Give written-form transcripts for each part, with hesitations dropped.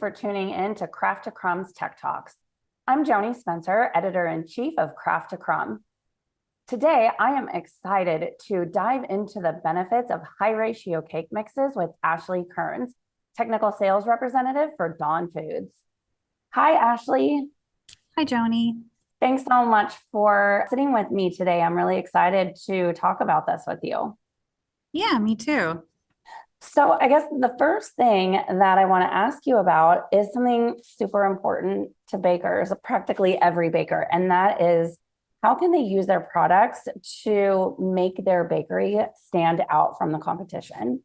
for tuning in to Craft to Crumb's Tech Talks. I'm Joanie Spencer, Editor-in-Chief of Craft to Crumb. Today, I am excited to dive into the benefits of high-ratio cake mixes with Ashley Kerns, Technical Sales Representative for Dawn Foods. Hi, Ashley. Hi, Joanie. Thanks so much for sitting with me today. I'm really excited to talk about this with you. Yeah, me too. So I guess the first thing that I want to ask you about is something super important to bakers, practically every baker, and that is how can they use their products to make their bakery stand out from the competition?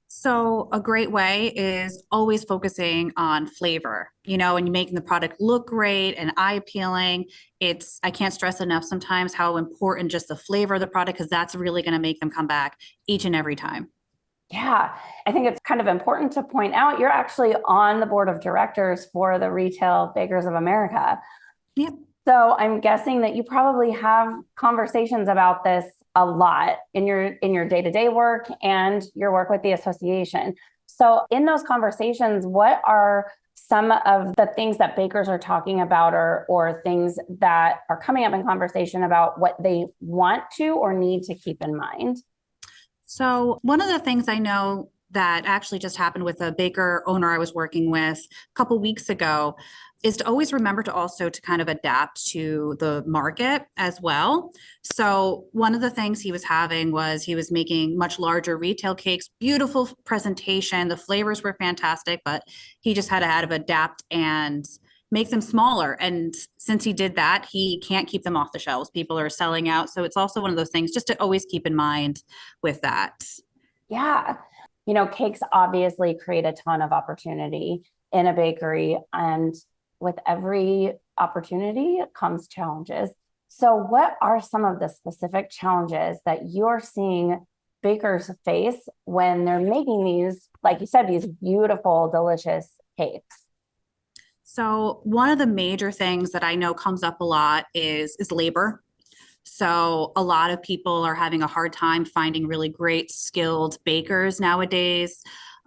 So a great way is always focusing on flavor, and making the product look great and eye appealing. I can't stress enough sometimes how important just the flavor of the product, because that's really going to make them come back each and every time. Yeah, I think it's kind of important to point out you're actually on the board of directors for the Retail Bakers of America. Yep. So I'm guessing that you probably have conversations about this a lot in your day-to-day work and your work with the association. So in those conversations, what are some of the things that bakers are talking about or things that are coming up in conversation about what they want to or need to keep in mind? So one of the things I know that actually just happened with a baker owner I was working with a couple weeks ago is to always remember to also to kind of adapt to the market as well. So one of the things he was having was he was making much larger retail cakes, beautiful presentation. The flavors were fantastic, but he just had to adapt and make them smaller. And since he did that, he can't keep them off the shelves. People are selling out. So it's also one of those things just to always keep in mind with that. Yeah. Cakes obviously create a ton of opportunity in a bakery. And with every opportunity comes challenges. So what are some of the specific challenges that you're seeing bakers face when they're making these, like you said, these beautiful, delicious cakes? So one of the major things that I know comes up a lot is labor. So a lot of people are having a hard time finding really great skilled bakers nowadays.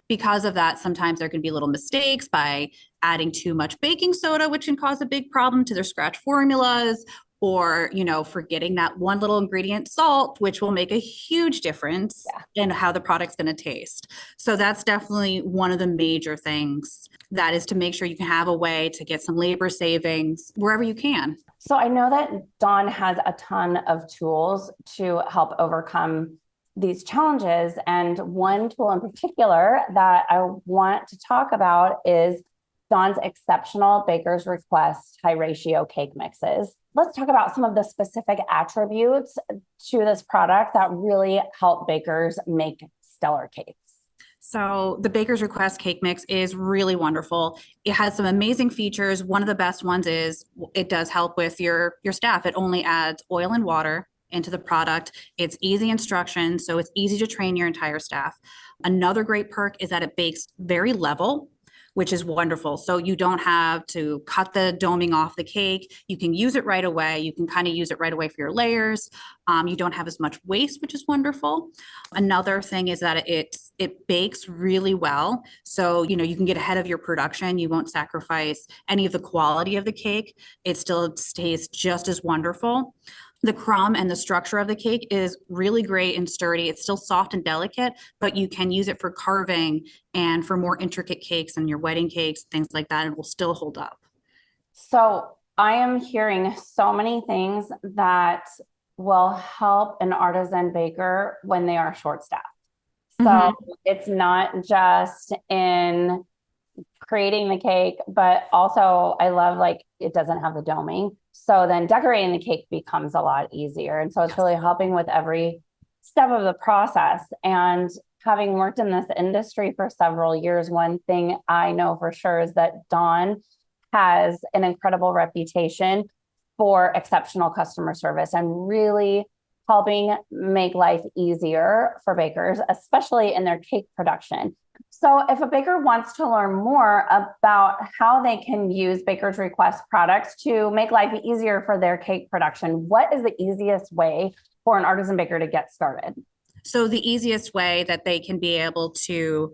Because of that, sometimes there can be little mistakes by adding too much baking soda, which can cause a big problem to their scratch formulas, or forgetting that one little ingredient, salt, which will make a huge difference in how the product's going to taste. So that's definitely one of the major things, that is to make sure you can have a way to get some labor savings wherever you can. So I know that Dawn has a ton of tools to help overcome these challenges. And one tool in particular that I want to talk about is Dawn's exceptional Baker's Request high ratio cake mixes. Let's talk about some of the specific attributes to this product that really help bakers make stellar cakes. So the Baker's Request cake mix is really wonderful. It has some amazing features. One of the best ones is it does help with your staff. It only adds oil and water into the product. It's easy instructions, so it's easy to train your entire staff. Another great perk is that it bakes very level, which is wonderful. So you don't have to cut the doming off the cake. You can use it right away. You can kind of use it right away for your layers. You don't have as much waste, which is wonderful. Another thing is that it bakes really well. So, you can get ahead of your production. You won't sacrifice any of the quality of the cake. It still stays just as wonderful. The crumb and the structure of the cake is really great and sturdy. It's still soft and delicate, but you can use it for carving and for more intricate cakes and your wedding cakes, things like that. It will still hold up. So I am hearing so many things that will help an artisan baker when they are short-staffed. So it's not just in creating the cake, but also I love it doesn't have the doming. So then decorating the cake becomes a lot easier. And so it's really helping with every step of the process. And having worked in this industry for several years, one thing I know for sure is that Dawn has an incredible reputation for exceptional customer service and really helping make life easier for bakers, especially in their cake production. So if a baker wants to learn more about how they can use Baker's Request products to make life easier for their cake production, what is the easiest way for an artisan baker to get started? So the easiest way that they can be able to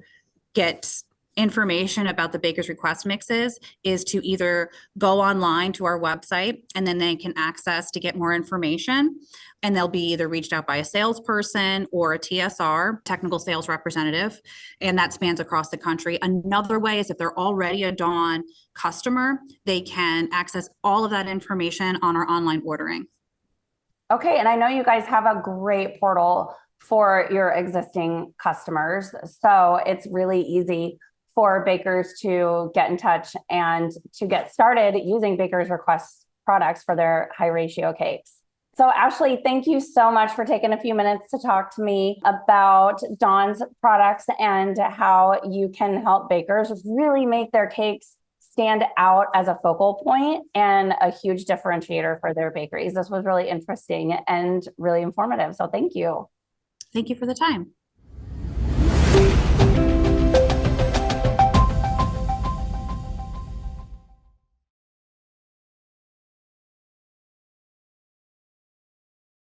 get information about the Baker's Request mixes is to either go online to our website and then they can access to get more information. And they'll be either reached out by a salesperson or a TSR, technical sales representative, and that spans across the country. Another way is if they're already a Dawn customer, they can access all of that information on our online ordering. Okay, and I know you guys have a great portal for your existing customers. So it's really easy for bakers to get in touch and to get started using Baker's Request products for their high ratio cakes. So Ashley, thank you so much for taking a few minutes to talk to me about Dawn's products and how you can help bakers really make their cakes stand out as a focal point and a huge differentiator for their bakeries. This was really interesting and really informative. So thank you. Thank you for the time.